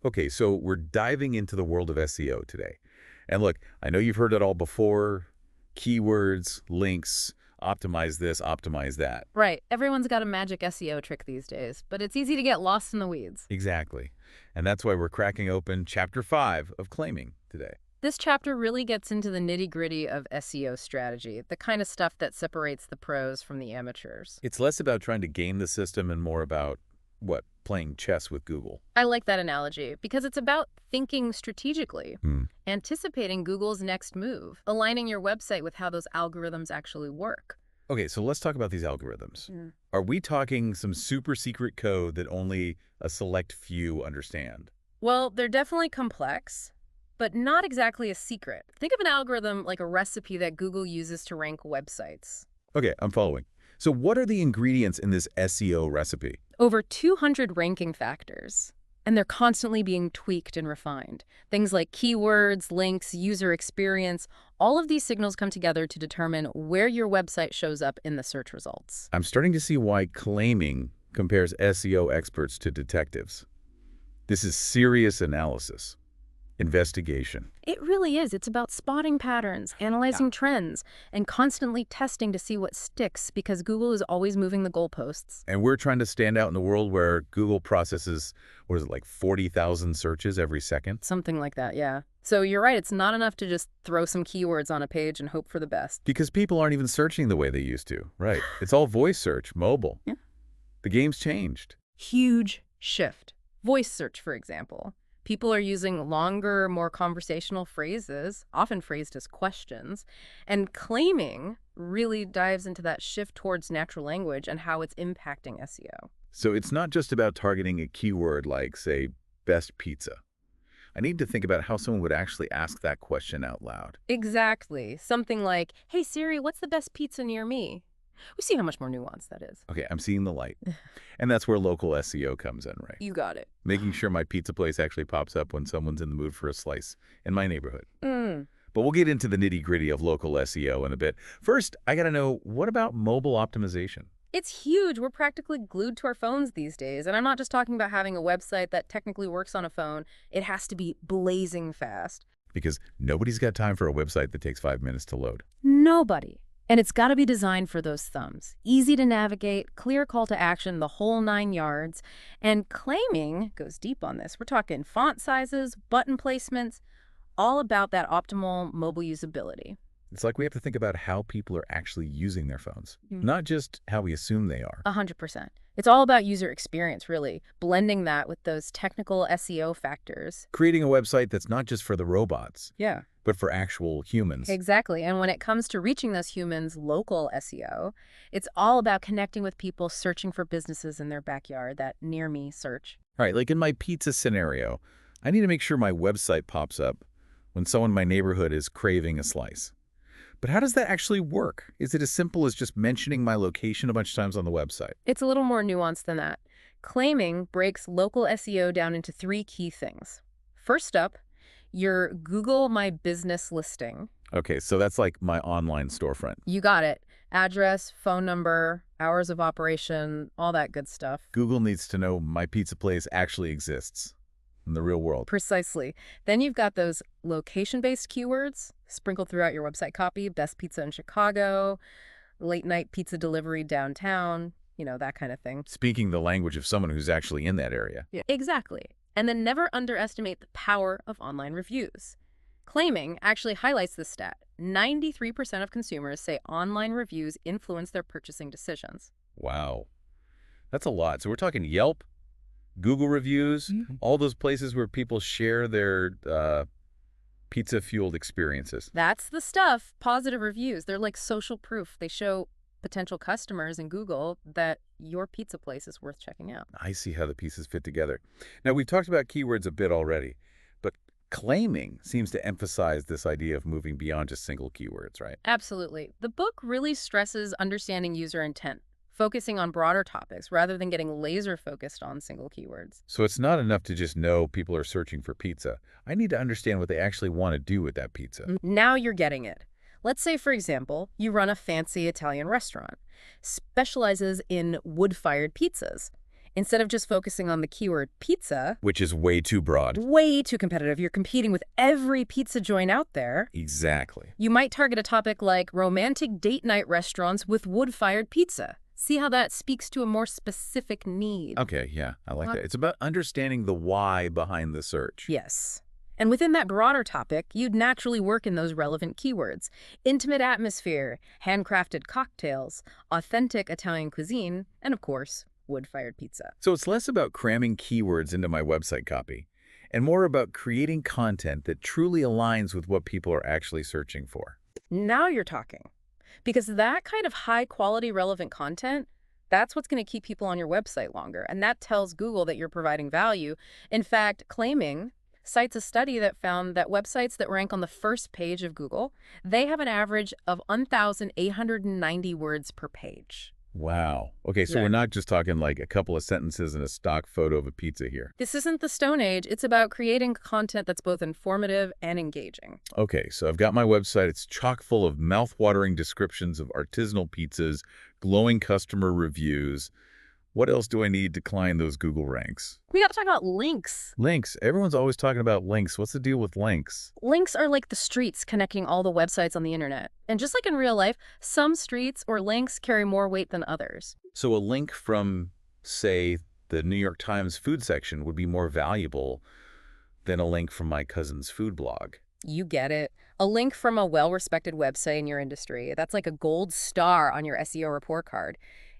Okay, so we're diving into the world of SEO today. And look, I know you've heard it all before. Keywords, links, optimize this, optimize that. Right. Everyone's got a magic SEO trick these days, but it's easy to get lost in the weeds. Exactly. And that's why we're cracking open Chapter 5 of Claiming today. This chapter really gets into the nitty-gritty of SEO strategy, the kind of stuff that separates the pros from the amateurs. It's less about trying to game the system and more about, playing chess with Google. I like that analogy because it's about thinking strategically, anticipating Google's next move, aligning your website with how those algorithms actually work. Okay, so let's talk about these algorithms. Mm. Are we talking some super secret code that only a select few understand? Well, they're definitely complex, but not exactly a secret. Think of an algorithm like a recipe that Google uses to rank websites. Okay, I'm following. So what are the ingredients in this SEO recipe? Over 200 ranking factors, and they're constantly being tweaked and refined. Things like keywords, links, user experience, all of these signals come together to determine where your website shows up in the search results. I'm starting to see why Claiming compares SEO experts to detectives. This is serious analysis, investigation. It really is. It's about spotting patterns, analyzing trends, and constantly testing to see what sticks because Google is always moving the goalposts. And we're trying to stand out in the world where Google processes, what is it, like 40,000 searches every second? Something like that, yeah. So you're right, it's not enough to just throw some keywords on a page and hope for the best. Because people aren't even searching the way they used to, right? It's all voice search, mobile. Yeah. The game's changed. Huge shift. Voice search, for example. People are using longer, more conversational phrases, often phrased as questions, and Claiming really dives into that shift towards natural language and how it's impacting SEO. So it's not just about targeting a keyword like, say, best pizza. I need to think about how someone would actually ask that question out loud. Exactly. Something like, "Hey Siri, what's the best pizza near me?" We see how much more nuanced that is. Okay, I'm seeing the light. And that's where local SEO comes in, right? You got it. Making sure my pizza place actually pops up when someone's in the mood for a slice in my neighborhood. Mm. But we'll get into the nitty-gritty of local SEO in a bit. First, I got to know, what about mobile optimization? It's huge. We're practically glued to our phones these days. And I'm not just talking about having a website that technically works on a phone. It has to be blazing fast. Because nobody's got time for a website that takes 5 minutes to load. Nobody. And it's got to be designed for those thumbs. Easy to navigate, clear call to action, the whole 9 yards. And Claiming goes deep on this. We're talking font sizes, button placements, all about that optimal mobile usability. It's like we have to think about how people are actually using their phones, not just how we assume they are. 100%. It's all about user experience, really, blending that with those technical SEO factors. Creating a website that's not just for the robots, Yeah. but for actual humans. Exactly. And when it comes to reaching those humans, local SEO, it's all about connecting with people searching for businesses in their backyard, that near me search. All right, like in my pizza scenario, I need to make sure my website pops up when someone in my neighborhood is craving a slice. But how does that actually work? Is it as simple as just mentioning my location a bunch of times on the website? It's a little more nuanced than that. Claiming breaks local SEO down into 3 key things. First up, your Google My Business listing. Okay, so that's like my online storefront. You got it. Address, phone number, hours of operation, all that good stuff. Google needs to know my pizza place actually exists in the real world. Precisely. Then you've got those location-based keywords sprinkled throughout your website copy. Best pizza in Chicago, late night pizza delivery downtown, that kind of thing. Speaking the language of someone who's actually in that area. Yeah. Exactly. And then never underestimate the power of online reviews. Claiming actually highlights this stat. 93% of consumers say online reviews influence their purchasing decisions. Wow. That's a lot. So we're talking Yelp, Google reviews, all those places where people share their pizza-fueled experiences. That's the stuff. Positive reviews. They're like social proof. They show potential customers in Google that your pizza place is worth checking out. I see how the pieces fit together. Now, we've talked about keywords a bit already, but Claiming seems to emphasize this idea of moving beyond just single keywords, right? Absolutely. The book really stresses understanding user intent, focusing on broader topics rather than getting laser focused on single keywords. So it's not enough to just know people are searching for pizza. I need to understand what they actually want to do with that pizza. Now you're getting it. Let's say, for example, you run a fancy Italian restaurant, specializes in wood-fired pizzas. Instead of just focusing on the keyword pizza, Which is way too broad. way too competitive, you're competing with every pizza joint out there. Exactly. You might target a topic like romantic date night restaurants with wood-fired pizza. See how that speaks to a more specific need? Okay, yeah, I like Uh, that. It's about understanding the why behind the search. Yes. And within that broader topic, you'd naturally work in those relevant keywords. Intimate atmosphere, handcrafted cocktails, authentic Italian cuisine, and of course, wood-fired pizza. So it's less about cramming keywords into my website copy and more about creating content that truly aligns with what people are actually searching for. Now you're talking. Because that kind of high-quality relevant content, that's what's going to keep people on your website longer. And that tells Google that you're providing value. In fact, Claiming cites a study that found that websites that rank on the first page of Google, they have an average of 1,890 words per page. Wow. Okay, so Yeah. we're not just talking like a couple of sentences and a stock photo of a pizza here. This isn't the Stone Age. It's about creating content that's both informative and engaging. Okay, so I've got my website. It's chock full of mouth-watering descriptions of artisanal pizzas, glowing customer reviews. What else do I need to climb those Google ranks? We got to talk about links. Links. Everyone's always talking about links. What's the deal with links? Links are like the streets connecting all the websites on the internet. And just like in real life, some streets or links carry more weight than others. So a link from, say, the New York Times food section would be more valuable than a link from my cousin's food blog. You get it. A link from a well-respected website in your industry, that's like a gold star on your SEO report card.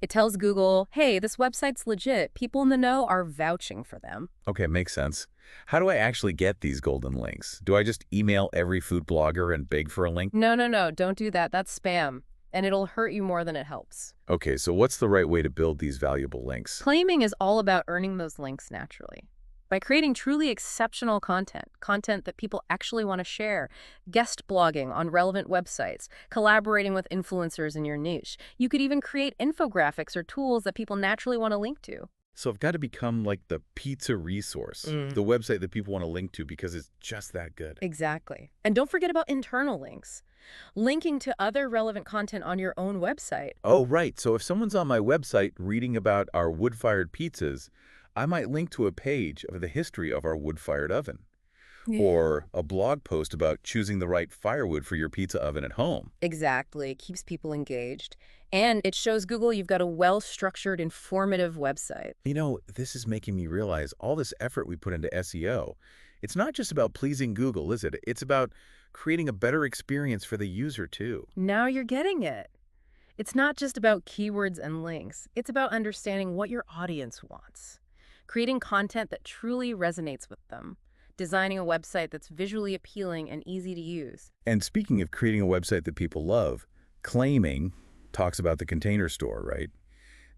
It tells Google, hey, this website's legit. People in the know are vouching for them. Okay, makes sense. How do I actually get these golden links? Do I just email every food blogger and beg for a link? No, no, no, don't do that. That's spam. And it'll hurt you more than it helps. Okay, so what's the right way to build these valuable links? Claiming is all about earning those links naturally. By creating truly exceptional content that people actually want to share, guest blogging on relevant websites, collaborating with influencers in your niche. You could even create infographics or tools that people naturally want to link to. So I've got to become like the pizza resource, the website that people want to link to because it's just that good. Exactly. And don't forget about internal links. Linking to other relevant content on your own website. Oh, right. So if someone's on my website reading about our wood-fired pizzas, I might link to a page of the history of our wood-fired oven. Or a blog post about choosing the right firewood for your pizza oven at home. Exactly. It keeps people engaged. And it shows Google you've got a well-structured, informative website. You know, this is making me realize all this effort we put into SEO. It's not just about pleasing Google, is it? It's about creating a better experience for the user, too. Now you're getting it. It's not just about keywords and links. It's about understanding what your audience wants. Creating content that truly resonates with them. Designing a website that's visually appealing and easy to use. And speaking of creating a website that people love, Claiming talks about the Container Store, right?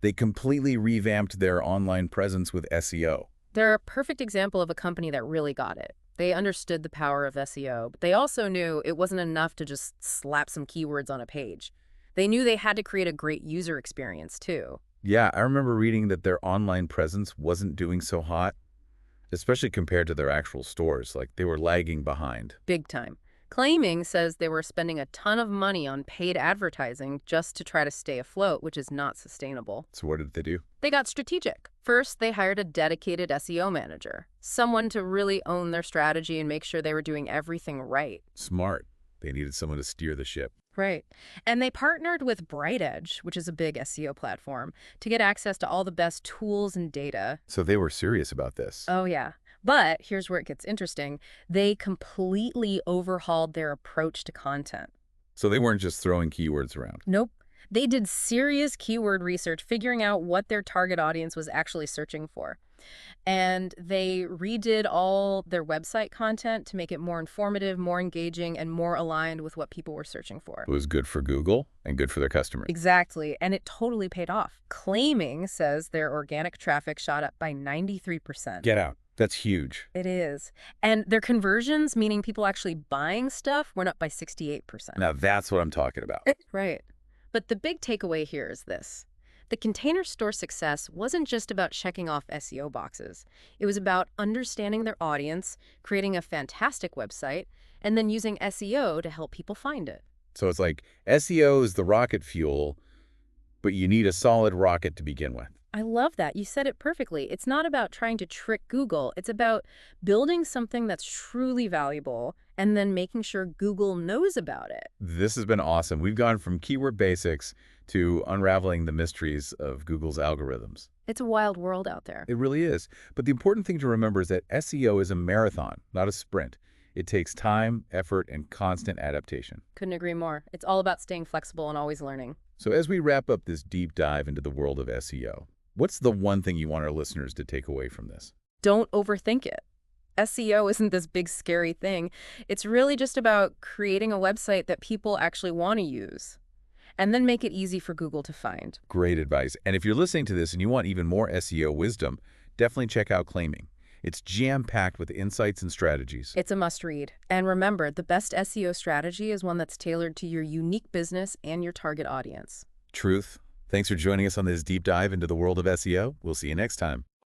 They completely revamped their online presence with SEO. They're a perfect example of a company that really got it. They understood the power of SEO, but they also knew it wasn't enough to just slap some keywords on a page. They knew they had to create a great user experience, too. Yeah, I remember reading that their online presence wasn't doing so hot, especially compared to their actual stores. Like, they were lagging behind. Big time. Claiming says they were spending a ton of money on paid advertising just to try to stay afloat, which is not sustainable. So what did they do? They got strategic. First, they hired a dedicated SEO manager, someone to really own their strategy and make sure they were doing everything right. Smart. They needed someone to steer the ship. Right. And they partnered with BrightEdge, which is a big SEO platform, to get access to all the best tools and data. So they were serious about this. Oh, yeah. But here's where it gets interesting. They completely overhauled their approach to content. So they weren't just throwing keywords around. Nope. They did serious keyword research, figuring out what their target audience was actually searching for. And they redid all their website content to make it more informative, more engaging, and more aligned with what people were searching for. It was good for Google and good for their customers. Exactly. And it totally paid off. Claiming says their organic traffic shot up by 93%. Get out. That's huge. It is. And their conversions, meaning people actually buying stuff, went up by 68%. Now that's what I'm talking about. Right. But the big takeaway here is this. The Container Store success wasn't just about checking off SEO boxes. It was about understanding their audience, creating a fantastic website, and then using SEO to help people find it. So it's like SEO is the rocket fuel, but you need a solid rocket to begin with. I love that. You said it perfectly. It's not about trying to trick Google. It's about building something that's truly valuable and then making sure Google knows about it. This has been awesome. We've gone from keyword basics to unraveling the mysteries of Google's algorithms. It's a wild world out there. It really is. But the important thing to remember is that SEO is a marathon, not a sprint. It takes time, effort, and constant adaptation. Couldn't agree more. It's all about staying flexible and always learning. So as we wrap up this deep dive into the world of SEO, what's the one thing you want our listeners to take away from this? Don't overthink it. SEO isn't this big scary thing. It's really just about creating a website that people actually want to use and then make it easy for Google to find. Great advice. And if you're listening to this and you want even more SEO wisdom, definitely check out Claiming. It's jam-packed with insights and strategies. It's a must-read. And remember, the best SEO strategy is one that's tailored to your unique business and your target audience. Truth. Thanks for joining us on this deep dive into the world of SEO. We'll see you next time.